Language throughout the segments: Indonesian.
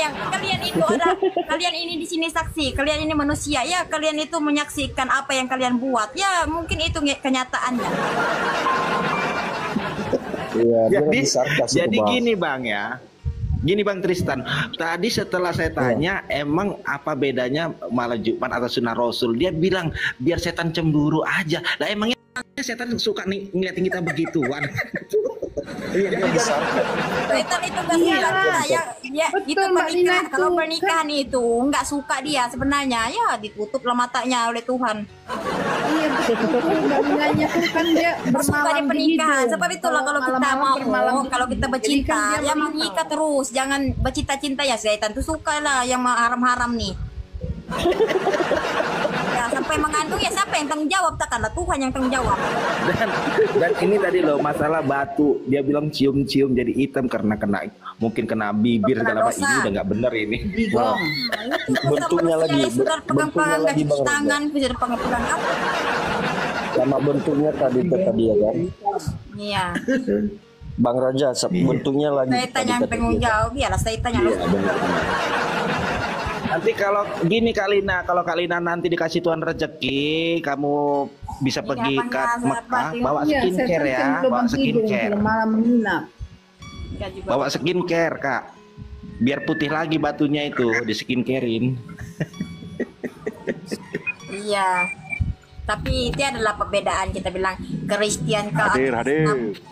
yang kalian itu ada, kalian ini di sini saksi, kalian ini manusia ya, kalian itu menyaksikan apa yang kalian buat ya, mungkin itu kenyataannya. Iya, jadi gini Bang ya. Gini Bang Tristan, tadi setelah saya tanya emang apa bedanya malam Jumat atau sunnah Rasul, dia bilang biar setan cemburu aja. Lah emangnya setan suka nih ngeliatin kita begituan? Setan itu gak suka ya, itu pernikahan. Kalau pernikahan itu nggak suka dia sebenarnya ya, ditutup lah matanya oleh Tuhan. Iya betul, Mbak kan dia suka di pernikahan. Sebab itulah kalau kita mau, kalau kita bercinta ya menikah terus, jangan bercinta-cinta ya. Setan tuh suka lah yang haram-haram nih. Ya sampai mengandung ya siapa yang tanggung jawab? Takkanlah Tuhan yang tanggung jawab. Dan ini tadi loh masalah batu, dia bilang cium-cium jadi hitam karena mungkin kena bibir segala macam. Ini udah nggak bener ini. Wow. Bentuknya lagi, sudah pegang-pegang nggak cuci tangan, sudah pegang-pegang apa? Sama bentuknya tadi ya kan? Iya. Bang Raja, bentuknya lagi. Saya tanya yang tanggung jawab, biarlah saya tanya. Iya, benar. Nanti kalau gini Kak Lina, kalau Kak Lina nanti dikasih Tuhan rezeki, kamu bisa pergi ke Mekah, bawa skincare ya, bawa skincare. Malam menginap. Bawa skincare Kak, biar putih lagi batunya itu, di skincarein. Iya. Tapi itu adalah perbedaan, kita bilang Kristen ke hadir.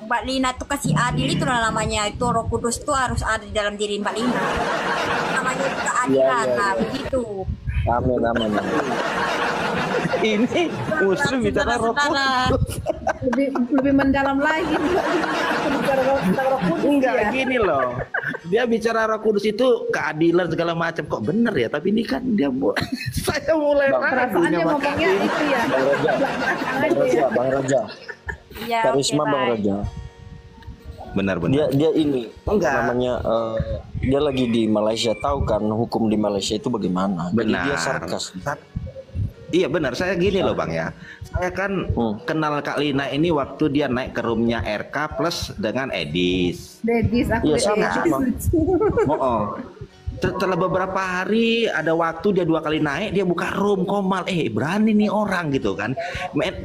Mbak Lina tuh kasih adil, itu namanya, itu Roh Kudus tuh harus ada di dalam diri Mbak Lina. Namanya itu keadilan, nah begitu. Amin. Ini Muslim bicara Roh Kudus. Lebih mendalam lagi. Enggak gini loh. Dia bicara Roh Kudus itu keadilan segala macam, kok bener ya? Tapi ini kan dia saya mulai perasaannya ngomongnya itu ya. Bang Raja. Ya, Karisma Bang Raja. Benar. Dia ini enggak namanya dia lagi di Malaysia, tahu kan hukum di Malaysia itu bagaimana. Benar. Jadi dia sarkas. Iya benar, saya gini loh Bang ya. Saya kan kenal Kak Lina ini waktu dia naik ke roomnya RK plus dengan Edis. Aku sama. Setelah beberapa hari ada waktu dia 2 kali naik, dia buka room Komal, berani nih orang gitu kan.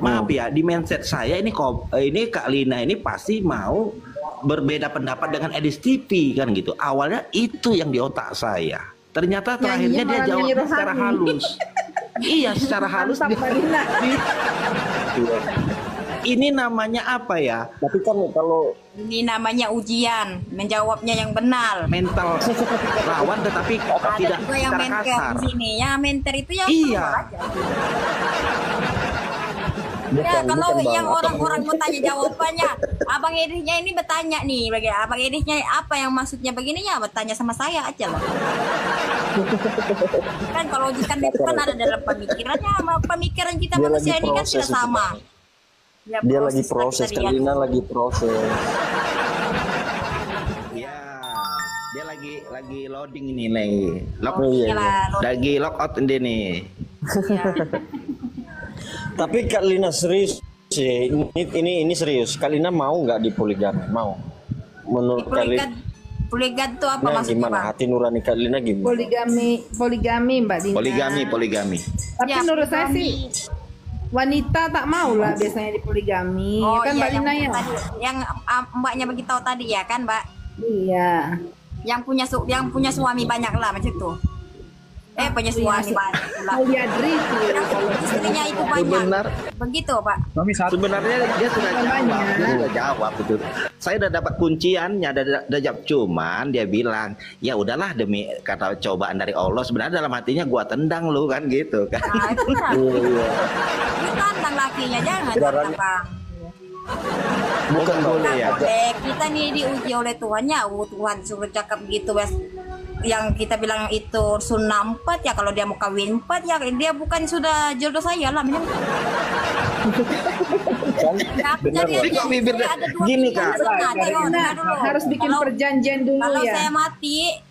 Maaf ya, di mindset saya ini Kak Lina ini pasti mau berbeda pendapat dengan Edis TV kan gitu. Awalnya itu yang di otak saya. Ternyata terakhirnya dia jawab secara halus. Iya, secara halus. Ini namanya apa ya? Tapi kan kalau ini namanya ujian, menjawabnya yang benar. Mental lawan tetapi tidak juga yang secara kasar. Di sini ya, mentor itu yang iya. Ya kalau yang orang-orang mau tanya jawabannya, Abang Edisnya ini bertanya nih, Abang Edisnya apa yang maksudnya begini ya, bertanya sama saya aja lah. Kan kalau logika itu kan ada dalam pemikirannya, sama pemikiran kita manusia ini kan tidak sama. Ya, dia lagi proses, Lina lagi proses. Ya, dia lagi loading ini lagi logout ini nih. Ya. Tapi Kak Lina serius sih, ini serius. Kak Lina mau nggak di poligami? Mau? Menurut Kak Lina? Poligami itu apa maksudnya? Gimana? Hati nurani Kak Lina gimana? Poligami Mbak Lina. Poligami. Tapi ya, menurut saya sih wanita tak mau lah biasanya di poligami. Oh kan iya, Mbak Lina ya. Yang mbaknya beritahu tadi ya kan Mbak? Iya. Yang punya suami banyak lah macam itu. Punya suami banyak pula. Liadri itu. Istrinya itu banyak. Benar. Begitu Pak. Sebenarnya dia sudah jawab itu. Saya udah dapat kunciannya, udah jawab, cuman dia bilang ya udahlah demi kata cobaan dari Allah. Sebenarnya dalam hatinya gua tendang lu kan gitu kan. Nah, itu kan. Tendang lakinya jangan Bang. Bukan boleh ya. Kita nih diuji oleh Tuhan ya. Tuhan suruh cakap gitu Bas. Yang kita bilang itu sunnah 4 ya, kalau dia mau kawin 4 ya dia bukan sudah jodoh saya lah. Jadi kok bibir gini Kak. Harus bikin perjanjian dulu ya.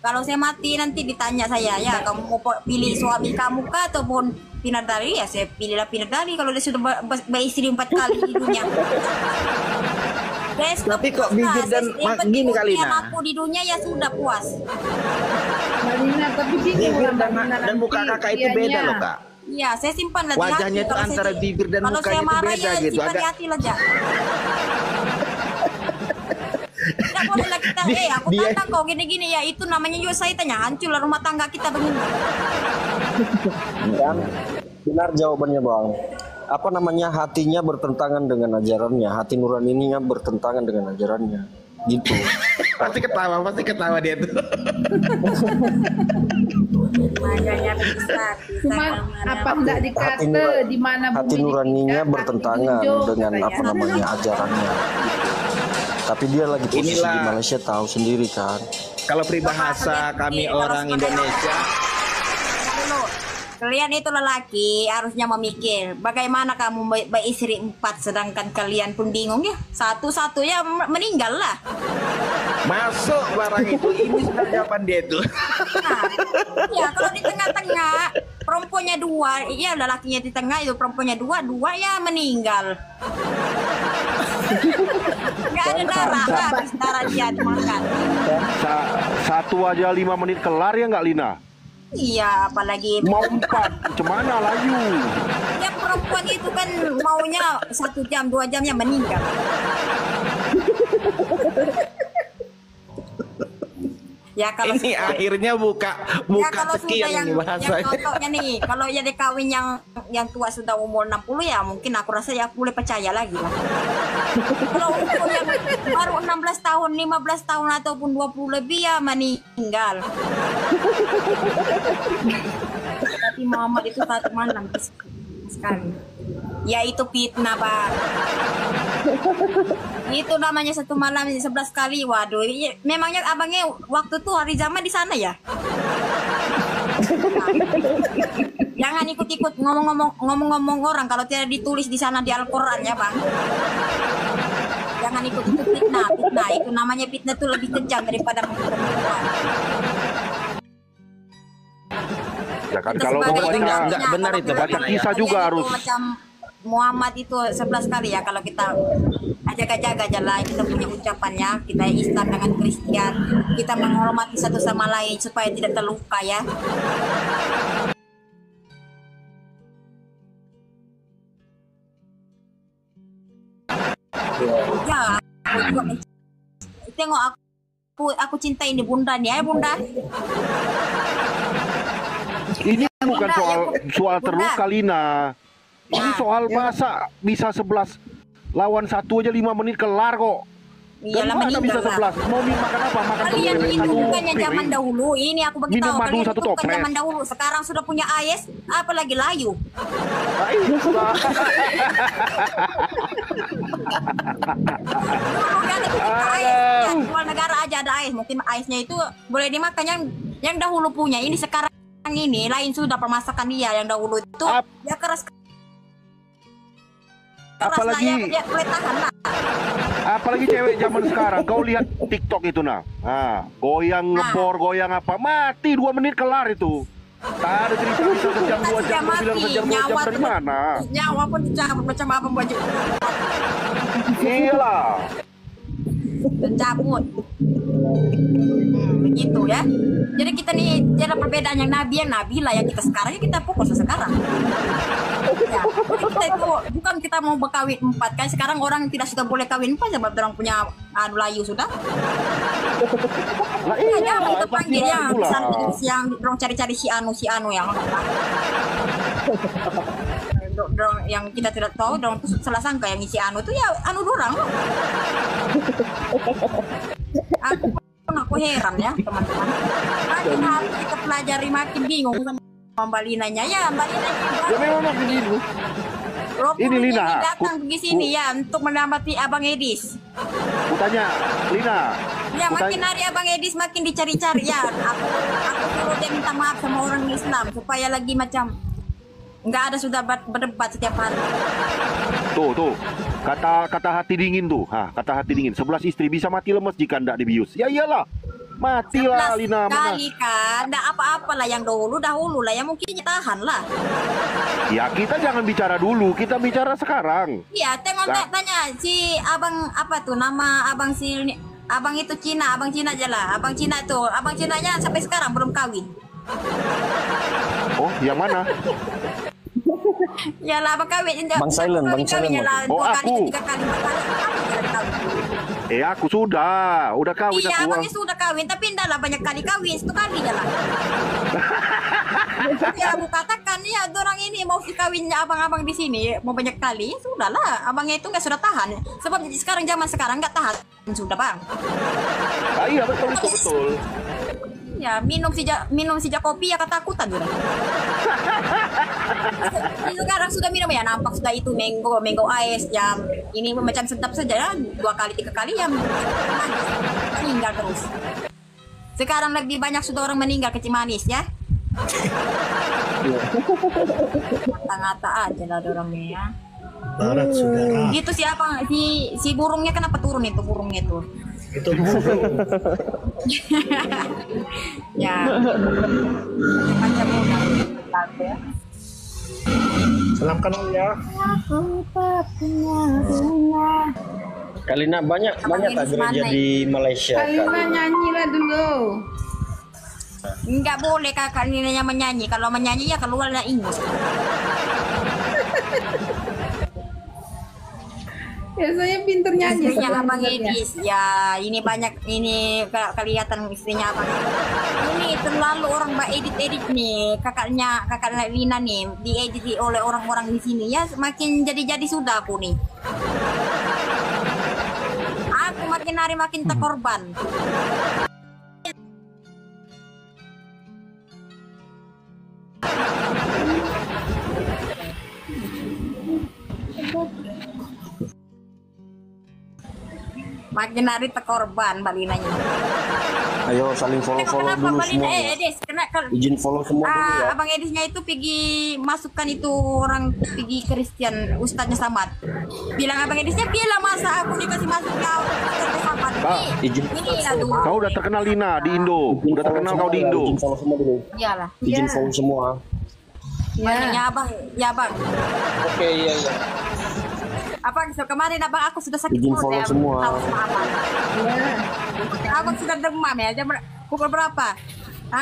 Kalau saya mati nanti ditanya saya ya, kamu mau pilih suami kamu kah ataupun pinardari? Ya saya pilihlah pinardari kalau dia sudah beristri 4 kali di dunia. Tapi kok bibir dan gini kali aku di dunia ya sudah puas. Mbak Lina, tapi bingung Bibir lah Mbak Lina dan nanti muka kakak itu beda dianya. loh kak. Iya, saya simpan lah di hati. Wajahnya itu Kalau antara saya- bibir dan kalau mukanya saya itu marah beda ya gitu. simpan di Ada hati lah, Jak. Tidak boleh lah kita, aku dia- tantang kau gini-gini ya, itu namanya juga saya tanya, hancur lah rumah tangga kita begini. Kan? Benar jawabannya bang. Apa namanya, hatinya bertentangan dengan ajarannya, hati nuraninya bertentangan dengan ajarannya, gitu. pasti ketawa dia tuh. Makanya bisa Cuma apa tidak dikata di mana hati bumi nuraninya ditinggalkan, bertentangan ditunjuk, dengan katanya. apa namanya ajarannya, gitu. Tapi dia lagi posisi Inilah- di Malaysia, tahu sendiri kan. Kalau peribahasa kami orang Indonesia, Dulu, kalian itu lelaki harusnya memikir bagaimana kamu beristri 4 sedangkan kalian pun bingung ya, satu-satu ya meninggal lah. masuk barang itu. Ini sudah jawaban dia tuh. Nah, ya kalau di tengah-tengah perempuannya 2, iya lelakinya di tengah itu perempuannya 2 ya meninggal. Nggak ada darah, habis darah dia dimakan. Satu aja 5 menit kelar ya nggak Lina? Iya, apalagi Mau 4, cemana layu? ya perempuan itu kan maunya 1 jam 2 jamnya meninggal. Ya kalau Ini akhirnya buka ya kalau sudah sekian yang ini bahasanya. contohnya nih, kalau jadi kawin yang tua sudah umur 60 ya mungkin aku rasa ya aku boleh percaya lagi lah. Kalau umur yang baru 16 tahun, 15 tahun ataupun 20 lebih ya meninggal. Tapi Muhammad itu satu malam sekali. Ya itu fitnah, Pak. Itu namanya satu malam 11 kali. Waduh, memangnya abangnya waktu tuh hari zaman di sana ya? Jangan ikut-ikut ngomong-ngomong orang kalau tidak ditulis di sana di Al-Qur'an ya, Bang. Jangan ikut-ikut fitnah. Itu namanya fitnah tuh lebih kejam daripada pembunuhan. Ya kan Kita kalau sebagai mau baca nggak benar itu, kalau baca kalian kisah itu juga harus. macam Muhammad itu 11 kali ya, kalau kita jaga-jaga jalan kita punya ucapannya, kita Islam dengan Kristen, kita menghormati satu sama lain supaya tidak terluka ya. Ya, aku juga tengok aku cinta ini bunda nih ya bunda. ini bukan soal Bunda. terluka Lina. Ini Nah, soal masa bisa 11 lawan 1 aja 5 menit kelar kok. Dan Iyalah mana bisa meninggal lah. 11? Mau makan apa? Makan Kalian toples itu satu bukannya zaman piring. dahulu. Ini aku Minum beritahu madu kalian satu itu bukan toples. zaman dahulu. Sekarang sudah punya AIS, apalagi layu. Nah, itulah. Dulu kan itu kita AIS, ya, di luar negara aja ada AIS. Mungkin AIS-nya itu boleh dimakan yang dahulu punya. Ini sekarang ini lain sudah permasakan dia. Yang dahulu itu ya keras Apalagi- lah, ya boleh tahan lah. Apalagi cewek zaman sekarang. Kau lihat TikTok itu nah. Goyang ngebor, goyang apa. Mati 2 menit kelar itu. Tak ada cerita bisa sejam 2 jam. Kau bilang sejam 2 jam dari mana? Nyawa pun dicabut macam apa baju Iyalah. pencabut. Begitu ya. Jadi kita nih cara perbedaan yang Nabi lah, yang kita sekarang ya kita fokus sekarang. Ya, jadi kita itu bukan kita mau berkawin 4 kan, sekarang orang tidak sudah boleh kawin 4 sebab orang punya layu sudah. Lah Ya, iya, jangan kita pasti panggil yang itulah. yang orang cari-cari si anu yang yang kita tidak tahu, dong itu salah sangka yang isi anu itu ya anu dorang. Aku heran ya teman-teman. Makin hari kita pelajari makin bingung sama Mbak Linanya ya, Mbak Linanya. Ya memang begini. Ini Lina, datang ke sini ya untuk menamati Abang Edis. Ku tanya, Lina. Ya ku makin tanya- hari Abang Edis makin dicari-cari ya. Aku suruh dia minta maaf sama orang Islam supaya lagi macam nggak ada sudah berdebat setiap hari. Tuh. Kata hati dingin tuh. Kata hati dingin. 11 istri bisa mati lemes jika ndak dibius. Ya iyalah. Matilah 11 Lina. Mana? kali kan, nggak apa-apa lah yang dahulu lah ya mungkin tahan lah. Ya kita jangan bicara dulu, kita bicara sekarang. Iya, tengok Nah. tanya si abang apa tuh nama abang si abang itu Cina, abang Cina aja lah. Abang Cina tuh, abang Cinanya sampai sekarang belum kawin. Oh, yang mana? Ya lah, abang kawin. Bang Silent, Bang Silent. Oh, 2 kali, aku. 3 kali, 4 kali. Aku sudah kawin Iya, aku. abangnya sudah kawin, tapi enggak lah banyak kali kawin, 1 kali aja lah. Ya, aku katakan ya, orang ini mau kawinnya abang-abang di sini mau banyak kali, ya sudah lah. Abangnya itu nggak sudah tahan, sebab zaman sekarang nggak tahan sudah bang. Iya betul itu betul. Ya minum sejak kopi ya ketakutan sudah. Ini sekarang sudah minum ya, nampak sudah itu mango ice ya, ini macam sedap saja ya, 2 kali 3 kali ya meninggal terus. Sekarang lebih banyak sudah orang meninggal kecil manis ya. Ngata-ngata aja lah orangnya ya. Barat saudara. Gitu siapa si burungnya kenapa turun itu burungnya tuh? Itu burung. Ya. Macam udah ya. Salam kenal ya. Kalina banyak tak gereja di Malaysia. Kalina nyanyilah dulu. Enggak boleh kakak nilainya menyanyi. Kalau menyanyi ya keluar lah ingus. Biasanya pinter nyanyi. Istrinya Abang Edis. Ya, ini banyak ini kelihatan istrinya Abang. Ini terlalu orang mbak edit nih. Kakak Lina nih diedit oleh orang-orang di sini ya, makin jadi sudah aku nih. Aku makin hari makin terkorban. Makin hari terkorban Mbak Linanya. Ayo saling follow Kenapa dulu Mbak Lina? semua. Edis, Izin follow semua dulu ya. Abang Edisnya itu pergi masukkan itu orang pergi Kristen, Ustadznya Samad. Bilang Abang Edisnya bilang masa aku dikasih masuk kau Ustadznya Samad. Izin. Ini lah tuh. Kau udah terkenal Lina di Indo. Udah terkenal kau di Indo. Izin follow semua dulu. Iyalah. Izin follow semua. Banyaknya Abang, ya Bang. Oke, iya. Abang kemarin abang aku sudah sakit Izin perut follow ya, semua. tahu sama abang. Abang sudah demam ya, pukul berapa?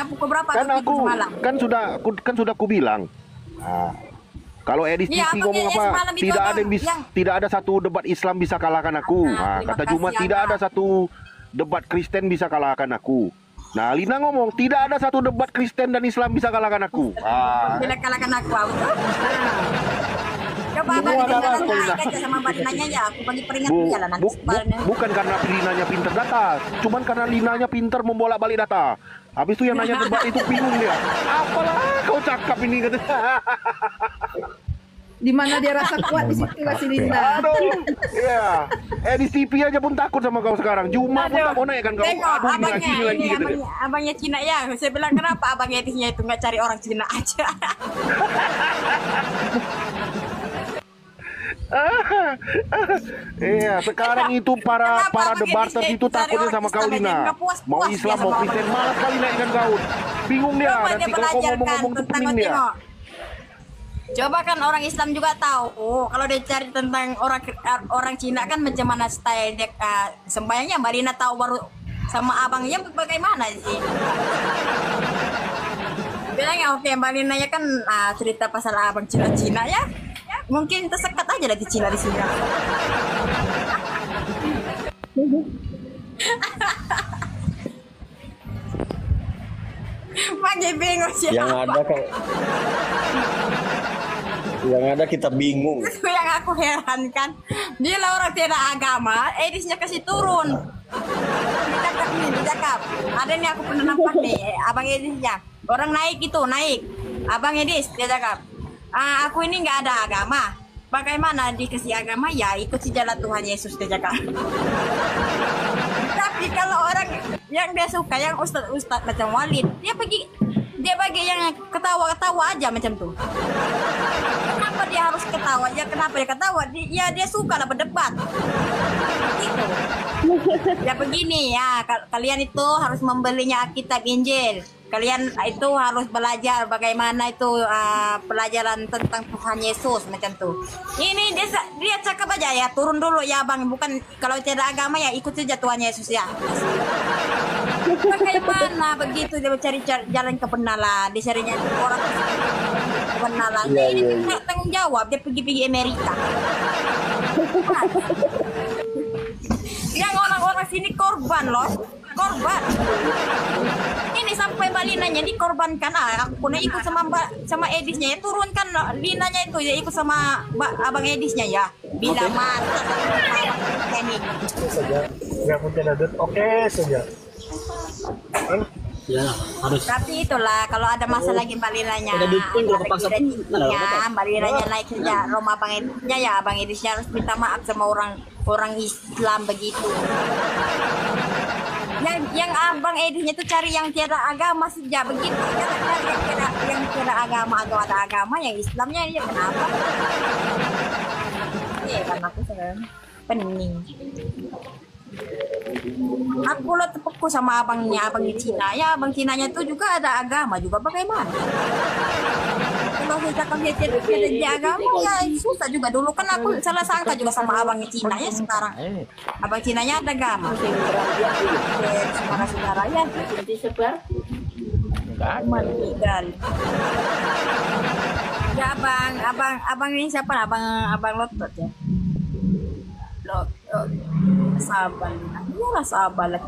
Pukul berapa? Kan tidur aku semalam? kan sudah aku bilang. Kalau Edis Iya, TV abang ngomong yang apa? semalam itu Tidak abang ada yang- tidak ada satu debat Islam bisa kalahkan aku. Terima Kata kasih, Jumat tidak Abang. ada satu debat Kristen bisa kalahkan aku. Nah, Lina ngomong tidak ada satu debat Kristen dan Islam bisa kalahkan aku. Bila kalahkan aku. Coba abang Semua dengan darah, jalan Polina. naik aja sama badannya ya, aku bagi peringatan jalan nanti sebalnya. Bukan karena Linanya pinter data, cuman karena Linanya pinter membolak-balik data. Habis itu yang nanya debat itu bingung dia. Apalah kau cakap ini kata. Di mana dia rasa kuat di situ lah si Linda. Aduh, iya. Di TV aja pun takut sama kau sekarang. Juma pun tak mau naik kan kau. Tengok Aduh, ini lagi, ini lagi. Gitu. abangnya Cina ya. Saya bilang kenapa abang Edisnya itu nggak cari orang Cina aja. Iya, sekarang itu para Kenapa Abang debater Edisnya itu itu cari takutnya orang sama kau Islam aja? Lina. Nggak puas-puas Mau dia Islam mau sama Kristen Abang. malas kali naikkan kau. Bingung dia. Coba Nanti dia kalau kau belajarkan ngomong-ngomong itu tentang pening dia. tengok. Coba kan orang Islam juga tahu kalau dia cari tentang orang Cina kan macam mana style dia sembahyangnya. Mbak Lina tahu baru sama abangnya bagaimana sih. Bilangnya oke Mbak Lina ya kan cerita pasal abang Cina ya. Mungkin tersekat aja dari Cina di sini. Makin bingung sih. Yang ada kita bingung. Itu yang aku herankan. Dia lah orang tiada agama, Edisnya kasih turun. Dicakap. Ada nih aku pernah nampak nih, abang Edisnya. Orang naik. Abang Edis, dia cakap. Aku ini nggak ada agama. Bagaimana dikasih agama? Ya ikut si jalan Tuhan Yesus, dia cakap. Tapi kalau orang yang dia suka, yang ustad macam Walid, dia bagi yang ketawa-ketawa aja macam tuh. Kenapa dia harus ketawa? Ya kenapa dia ketawa? Dia suka lah berdebat. Gitu. Ya begini ya, kalian itu harus membelinya Alkitab Injil. Kalian itu harus belajar bagaimana itu pelajaran tentang Tuhan Yesus macam tuh. Ini dia cakap aja ya, turun dulu ya bang. Bukan kalau tidak agama ya ikut saja Tuhan Yesus ya. Bagaimana begitu dia mencari jalan kebenaran, dicarinya orang kebenaran. Ini tidak tanggung jawab, dia pergi Amerika. Yang orang-orang sini korban loh, korban. Ini sampai Mbak Linanya dikorbankan. Aku pun ikut sama Edisnya ya, turunkan Linanya itu ya, ikut sama abang Edisnya ya. Bila mata ini. Saja. Nggak mungkin ada. Oke saja. Ya harus. Tapi itulah kalau ada masalah lagi Mbak Linanya, Ada dukung kalau kepaksa pun, Mbak Linanya naik saja rumah abang Edisnya ya, abang Edisnya harus minta maaf sama orang Islam begitu. Yang abang Edisnya itu cari yang tiada agama saja begitu. Jangan cari yang tiada agama atau ada agama yang Islamnya ya kenapa? Kan aku sekarang pening. Aku lo tepukku sama abang Cina ya, abang Cinanya itu juga ada agama juga bagaimana? Kalau kita kan dia agama ya susah juga. Dulu kan aku salah sangka juga sama abang Cina ya, sekarang abang Cinanya ada agama. Saudara-saudara ya disebar meninggal. Ya abang ini siapa? Abang Lotot ya. Sabar, iyalah sabar lah.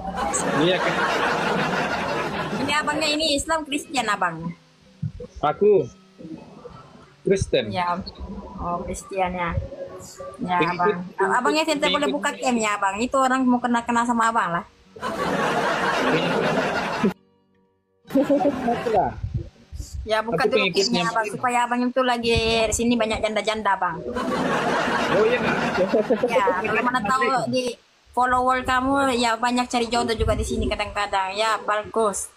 Iya kan. Ini abangnya ini Islam Kristen abang. Aku Kristen. Ya, oh Kristen ya. Ya abang. Abangnya tidak boleh buka cam ya abang. Itu orang mau kena sama abang lah. Ya buka dulu camnya abang supaya abang itu lagi di sini banyak janda-janda bang. Oh iya Kak. Ya kalau mana tahu di follower kamu ya banyak cari jodoh juga di sini kadang-kadang ya. Bagus.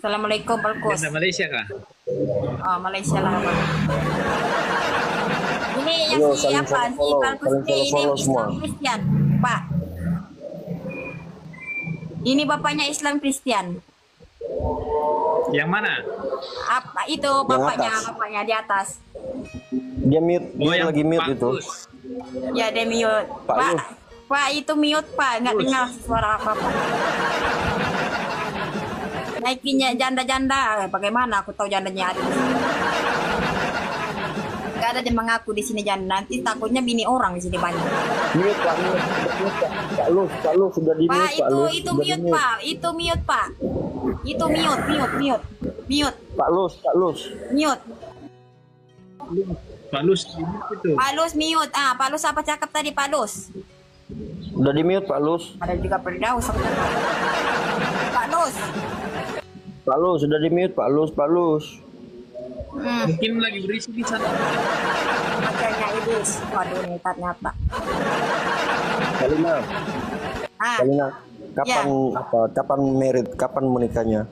Assalamualaikum Bagus. Janda Malaysia Kak. Oh Malaysia lah bang. Ini yang Yo, siapa si Bagus ini Islam Kristen Pak. Ini bapaknya Islam Kristen. Yang mana? Apa itu atas. bapaknya di atas. Dia mute, Oh, dia yang lagi mute Pak itu. Gus. Ya dia mute. Pak Lus. Pak itu mute Pak, nggak dengar suara apa-apa. Naikinnya janda-janda, bagaimana aku tahu jandanya ada di sini? Gak ada yang mengaku di sini janda, nanti takutnya bini orang di sini banyak. Mute Pak, Pak Lus sudah di Pak mute Pak Lus. itu mute Pak, itu mute Pak, itu mute, Pak Lus. mute. Pak Lus itu. Pak Lus mute, Pak Lus apa cakap tadi Pak Lus? Udah di mute Pak Lus. Ada juga Firdaus. Pak Lus. Pak Lus sudah di mute Pak Lus. Mungkin lagi berisi di sana. Makanya Iblis. Waduh nekat nyata. Kalina, Ya. kapan merit, kapan menikahnya?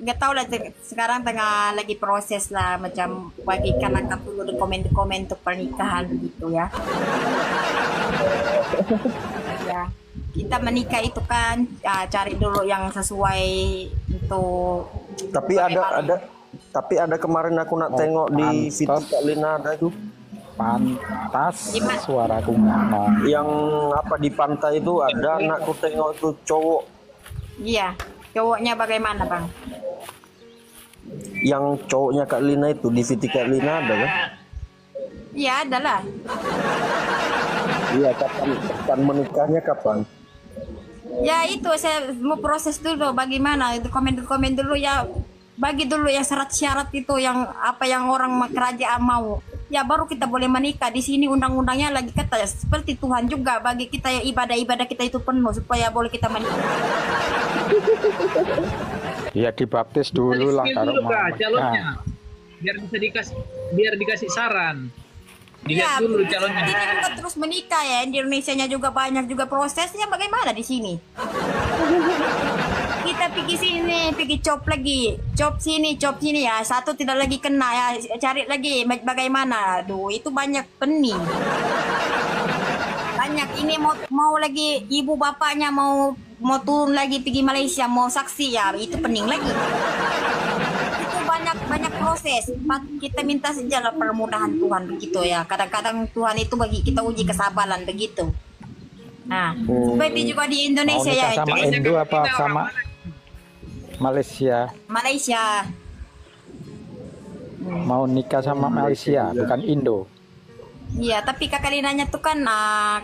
Nggak tahu lah sekarang tengah lagi proses lah macam bagikan angkat dulu di komen untuk pernikahan begitu ya. Ya kita menikah itu kan cari dulu yang sesuai untuk. Tapi ada kemarin aku nak tengok di video Kak Lina ada itu. Pantas Gimana? suaraku mama. Yang apa di pantai itu ada anakku tengok itu cowok. Iya, cowoknya bagaimana bang? Yang cowoknya Kak Lina itu di video Kak Lina ada kan? Iya adalah. Iya, kapan menikahnya kapan? Ya itu saya mau proses dulu bagaimana itu komen dulu ya, bagi dulu yang syarat-syarat itu yang apa yang orang kerajaan mau. Ya baru kita boleh menikah. Di sini undang-undangnya lagi kata ya, seperti Tuhan juga bagi kita ya ibadah kita itu penuh supaya boleh kita menikah. Ya dibaptis dulu lah kalau dulu mau Kak, calonnya. Biar dikasih saran. Dilihat dulu calonnya. Ini juga terus menikah ya di Indonesia-nya juga banyak juga prosesnya bagaimana di sini. Kita pergi sini, pergi cop sini ya, satu tidak lagi kena ya, cari lagi bagaimana. Aduh, itu banyak pening. Banyak ini mau lagi ibu bapaknya mau mau turun lagi pergi Malaysia mau saksi ya itu pening lagi. Itu banyak proses. Kita minta sajalah permudahan Tuhan begitu ya. Kadang-kadang Tuhan itu bagi kita uji kesabaran begitu. Nah, seperti juga di Mau Indonesia ya. nikah sama Indo apa sama Malaysia? Malaysia. Mau nikah sama Malaysia, bukan Indo. Iya, tapi kakak Linanya tuh kan,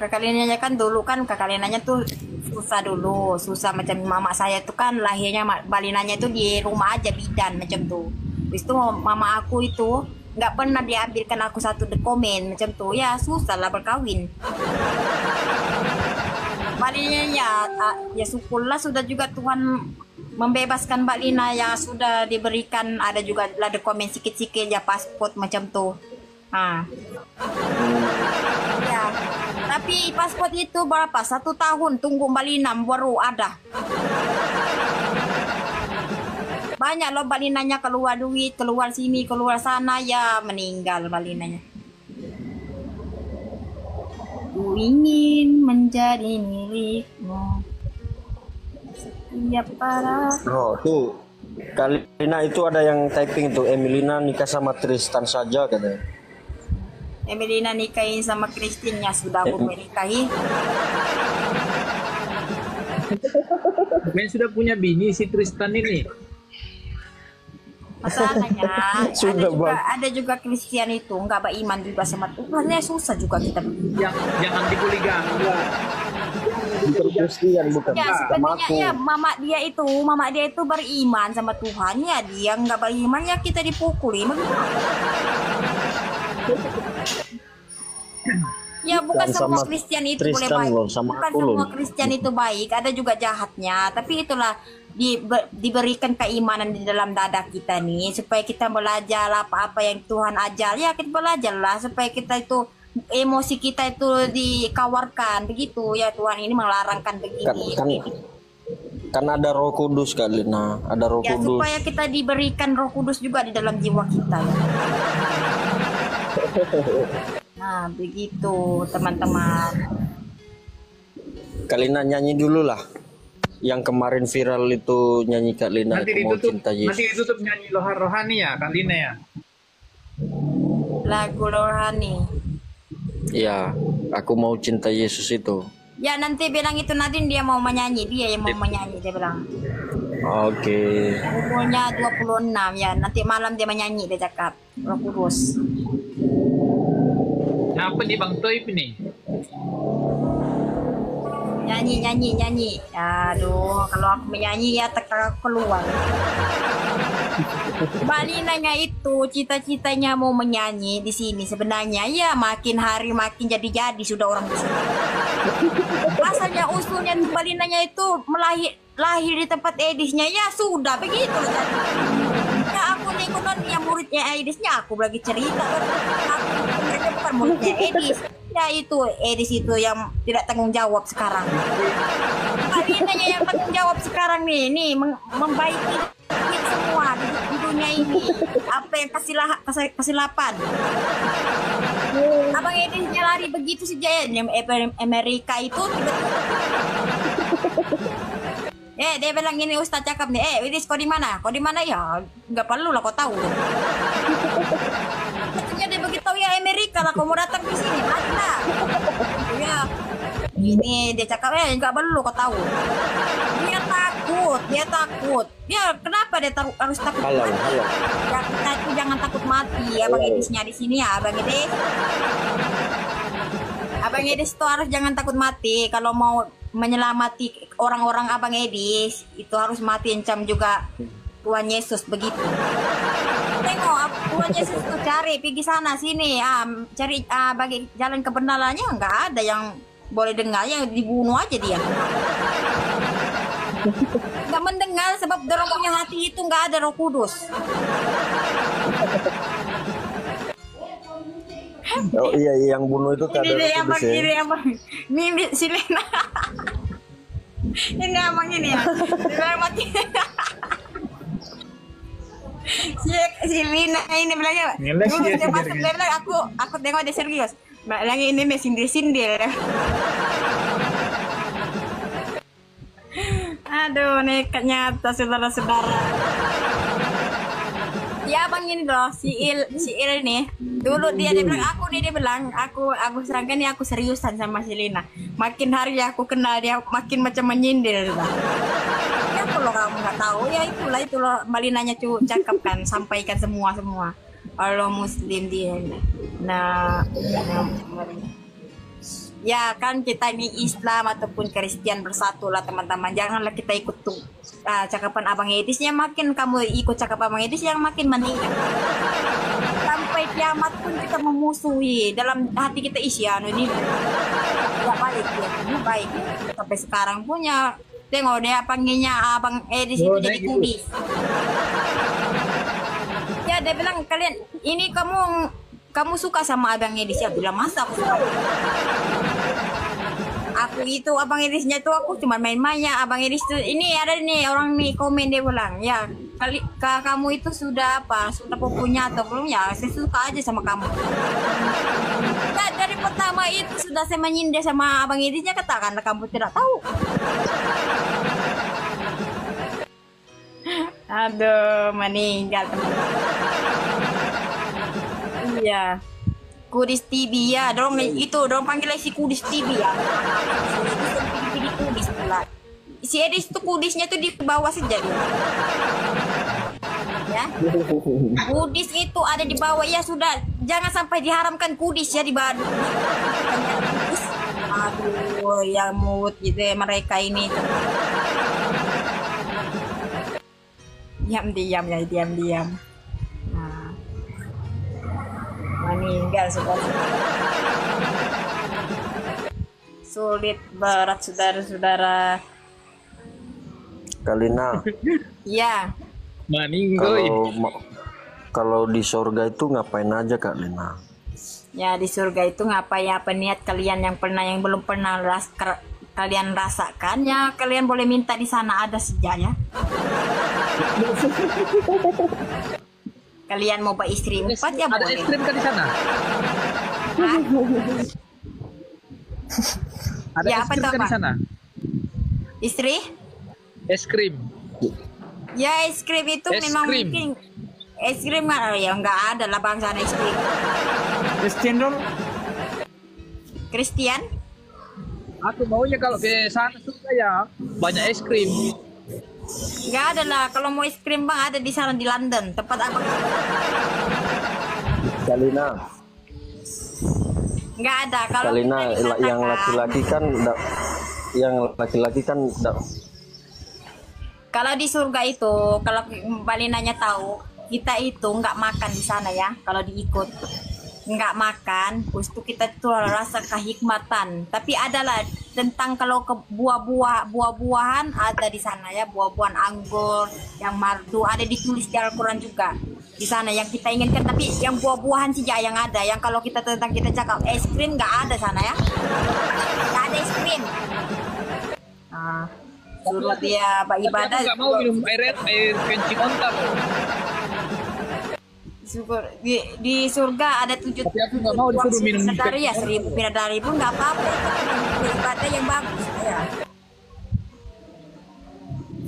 kakak Linanya kan dulu kan kakak Linanya tuh susah dulu, susah macam mama saya tuh kan lahirnya balinanya itu di rumah aja bidan macam tuh. Terus itu mama aku itu nggak pernah diambilkan aku satu dokumen macam tuh, ya susah lah berkawin. Balinanya ya syukurlah sudah juga Tuhan membebaskan Mbak Lina yang sudah diberikan ada juga lah dokumen sikit-sikit ya paspor macam tuh. Ya, tapi paspor itu berapa? 1 tahun tunggu Mbak Lina baru ada. Banyak loh Mbak Linanya keluar duit, keluar sini, keluar sana ya meninggal Mbak Linanya. Ku ingin menjadi milikmu. Iya para. Oh tuh Kalina itu ada yang typing tuh Emilina nikah sama Tristan saja katanya. Emilina nikahin sama Christine ya sudah aku menikahi. Ben sudah punya bini si Tristan ini. Masalahnya Sudah, ada juga Kristen itu nggak beriman juga sama Tuhan ya susah juga kita. Jangan dipoligami lah. Bukan Kristen bukan Ya sama sepertinya aku. ya mama dia itu beriman sama Tuhan ya dia nggak beriman ya kita dipukuli bagaimana? Ya bukan Dan semua sama Kristen itu Tristan boleh baik, loh, sama bukan aku loh. semua Kristen itu baik, ada juga jahatnya. Tapi itulah diberikan keimanan di dalam dada kita nih supaya kita belajar apa-apa yang Tuhan ajar ya kita belajarlah supaya kita itu emosi kita itu dikawarkan begitu ya Tuhan ini melarangkan begini. Kan ada Roh Kudus kali nah ada Roh Ya Kudus. supaya kita diberikan Roh Kudus juga di dalam jiwa kita ya. Nah begitu teman-teman. Kalina nyanyi dulu lah. Yang kemarin viral itu nyanyi Kak Lina Nanti itu mau ditutup, cinta Yesus. nanti ditutup nyanyi rohani ya Kalina ya. Lagu rohani. Iya, aku mau cinta Yesus itu. Ya nanti bilang itu Nadine dia mau menyanyi, dia yang mau menyanyi dia bilang. Oke. Umurnya 26 ya, nanti malam dia menyanyi dia cakap. Roh Kudus. Apa nih Bang Toib nih? Nyanyi. Aduh, kalau aku menyanyi ya tak keluar. Balinanya itu cita-citanya mau menyanyi di sini sebenarnya ya makin hari makin jadi sudah orang di sini. Asalnya usulnya tuh Balinanya itu lahir di tempat Edisnya ya sudah begitu. Ya aku nih kan yang muridnya Edisnya aku lagi cerita. Mereka bukan muridnya Edis. Ya itu Edis itu yang tidak tanggung jawab sekarang. Balinanya yang tanggung jawab sekarang nih membaiki semua di dunia ini apa yang kesilapan. Abang Edisnya lari begitu saja ya Amerika itu dia bilang gini Ustaz cakap nih Edis kau di mana ya nggak perlu lah kau tahu. Katanya dia begitu ya Amerika lah kau mau datang di sini mari lah ya ini dia cakap nggak perlu kau tahu. Dia takut ya kenapa dia harus takut mati? Ya kita itu jangan takut mati ya Bang Edisnya di sini ya Abang Edis itu harus jangan takut mati kalau mau menyelamati orang-orang Abang Edis itu harus mati encam juga Tuhan Yesus begitu. Tengok Tuhan Yesus itu cari pergi sana sini cari bagi jalan kebenarannya nggak ada yang boleh dengar yang dibunuh aja dia. Nggak mendengar sebab dorong punya hati itu nggak ada Roh Kudus. Oh iya yang bunuh itu tak ada Roh Kudus ya. Ini si Lena. Ini abang ini ya. Dia mati. Si Lina ini bilangnya. Dia masuk dia bilang aku tengok dia serius. Lagi ini sindir-sindir. Aduh, nekat nyata saudara-saudara. Ya abang ini loh, si Il ini. Dulu dia bilang aku serangkan nih aku seriusan sama si Lina. Makin hari aku kenal dia makin macam menyindir lah. Ya kalau kamu nggak tahu ya itulah Malinanya cakap kan, sampaikan semua. Allah Muslim dia. Nah, ya kan kita ini Islam ataupun Kristen bersatu lah teman-teman. Janganlah kita ikut tuh cakapan Abang Edisnya, makin kamu ikut cakapan Abang Edis yang makin meningkat. Sampai kiamat pun kita memusuhi dalam hati kita isi ini tidak baik ya, ini baik ya. Sampai sekarang punya tengok dia panggilnya Abang Edis itu jadi kudis. Ya dia bilang kalian ini kamu suka sama Abang Edis ya, bilang masa aku suka. Aku itu Abang Edisnya tuh aku cuma main-mainnya. Abang Edis tuh ini ada nih orang nih komen dia bilang ya kamu itu sudah punya atau belum ya, saya suka aja sama kamu. Nah, dari pertama itu sudah saya menyindir sama Abang Edisnya, katakanlah kamu tidak tahu. Aduh, meninggal teman-teman. Iya. Kudis TV ya, dorong panggil si Kudis TV ya. Pilih Kudis pula. Si Edis tuh kudisnya tuh di bawah saja dia. Ya. Kudis itu ada di bawah ya, sudah jangan sampai diharamkan kudis ya di bawah. Aduh, ya mood gitu ya mereka ini. Diam. Meninggal sulit berat saudara-saudara. Kalina. Iya. Kalau di surga itu ngapain aja Kak Lina? Ya di surga itu ngapain, apa niat kalian yang belum pernah kalian rasakan ya, kalian boleh minta di sana ada saja ya. Kalian mau istri 4 ya boleh. Ada es krim kan di sana? Ada Ya, es krim kan di sana? Istri? Es krim. Ya es krim itu Es memang krim. mungkin es krim ya nggak ada lah bang sana es krim. Christian dong. Christian? Aku maunya kalau ke sana suka ya banyak es krim. Nggak ada lah, kalau mau es krim bang ada di sana di London, tempat abang. Kalina. Nggak ada. Kalau Kalina kita dikatakan- yang laki-laki kan Kalau di surga itu, kalau Mbak Linanya tahu, kita itu nggak makan di sana ya. Kalau diikut nggak makan, terus itu kita tuh rasa kehikmatan. Tapi adalah tentang kalau ke buah-buahan ada di sana ya, buah-buahan anggur, yang mardu ada ditulis di Al-Quran juga di sana yang kita inginkan. Tapi yang buah-buahan saja yang ada. Yang kalau kita cakap es krim nggak ada sana ya, nggak ada es krim. Nah, suruh dia ibadah. Aku nggak mau minum air kencing onta. Syukur di surga ada 7 Tapi aku nggak mau disuruh minum bidadari ya, 1000 bidadari pun nggak apa-apa. Ibadah yang bagus ya.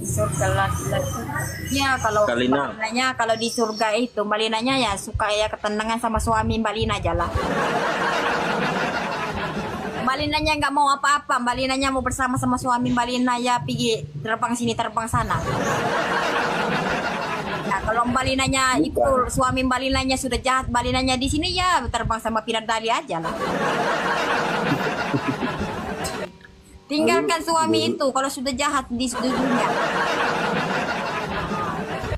Surga laki-laki. Ya kalau Kalina. Malinanya kalau di surga itu Malinanya ya suka ya ketenangan sama suami Mbak Lina aja lah. Mbak Linanya nggak mau apa-apa, Mbak Linanya mau bersama sama suami Mbak Lina ya pergi terbang sini terbang sana. Nah, kalau Mbak Linanya itu suami Mbak Linanya sudah jahat, Mbak Linanya di sini ya terbang sama bidadari aja lah. Tinggalkan suami itu kalau sudah jahat di dunia.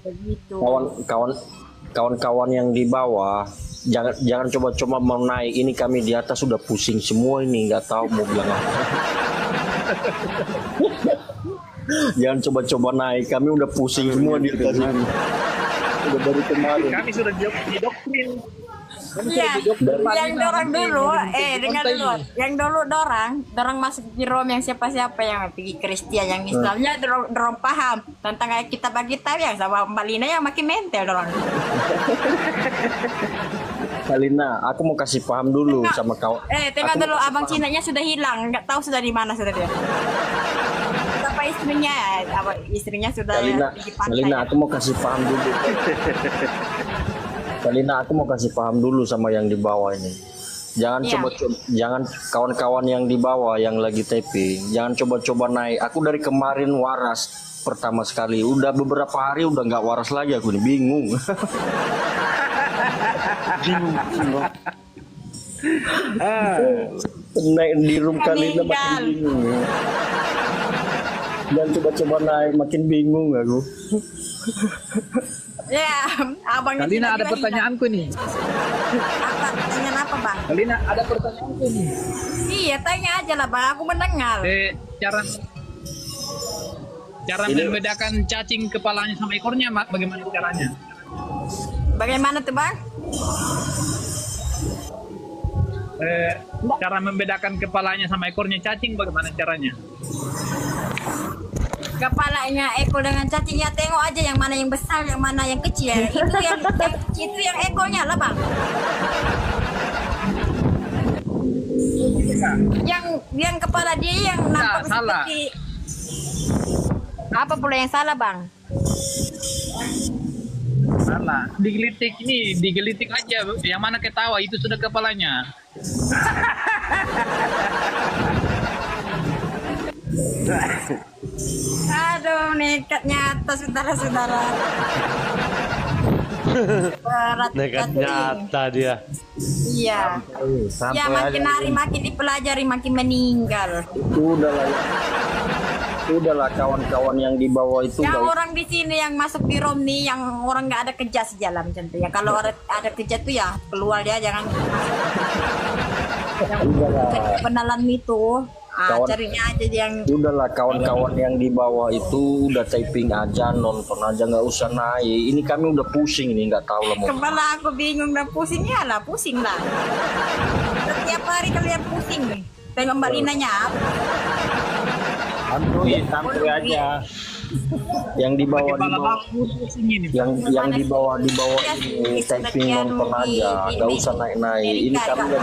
Begitu. Kawan-kawan yang di bawah jangan coba-coba mau naik. Ini kami di atas sudah pusing semua ini, nggak tahu mau bilang apa. Jangan coba-coba naik, kami udah pusing semua di atas ini. Udah dari kemarin. Kami sudah didoktrin. Iya, yang dorang dulu, dengar dulu, yang dulu dorang masuk di Rom yang siapa-siapa yang pergi Kristen, yang Islamnya dorang paham tentang kita bagi tahu yang sama Mbak Lina yang makin mental dorang. Kalina, aku mau kasih paham dulu sama kau. Tengok dulu abang Cinanya sudah hilang, nggak tahu sudah di mana sudah dia. Sampai istrinya sudah Kalina, di pantai. Kalina, aku mau kasih paham dulu. Kalina, aku mau kasih paham dulu sama yang di bawah ini. Jangan Iya. jangan kawan-kawan yang di bawah yang lagi taping, jangan coba-coba naik. Aku dari kemarin waras pertama sekali, udah beberapa hari udah nggak waras lagi aku nih, bingung. bingung. Naik di room Kalina makin bingung. Dan coba-coba naik makin bingung aku. Ya, abang Kalina ada pertanyaanku nih. Apa? Pertanyaan apa, Bang? Kalina ada pertanyaanku nih. Iya, tanya aja lah, Bang. Aku mendengar. Cara membedakan cacing kepalanya sama ekornya, bagaimana caranya? Bagaimana tuh, Bang? Cara membedakan kepalanya sama ekornya cacing, bagaimana caranya? Kepalanya ekor dengan cacingnya, tengok aja yang mana yang besar, yang mana yang kecil. Itu yang ekornya lah, Bang. Yang kepala dia yang nampak salah. seperti apa pula yang salah, Bang? Salah. Digelitik aja. Yang mana ketawa itu sudah kepalanya. Aduh, nekat nyata, saudara-saudara. Nekat nyata dia. Iya. Ya, makin hari makin dipelajari, makin meninggal. Udahlah kawan-kawan yang di bawah itu. Yang orang di sini yang masuk di Rom nih, yang orang nggak ada kerja sejalan contohnya. Kalau ada kerja tuh ya keluar dia, jangan. Yang kenalan itu. Carinya aja yang. Udahlah kawan-kawan yang di bawah itu udah typing aja, nonton aja, nggak usah naik. Ini kami udah pusing ini, nggak tahu lah mau. Kepala aku bingung dan pusing ya lah, pusing lah. Setiap hari kalian pusing nih. Tengok Mbak Linanya. Santuy aja. Yang di bawah yang di bawah ini typing nonton aja, nggak usah naik-naik. Ini kami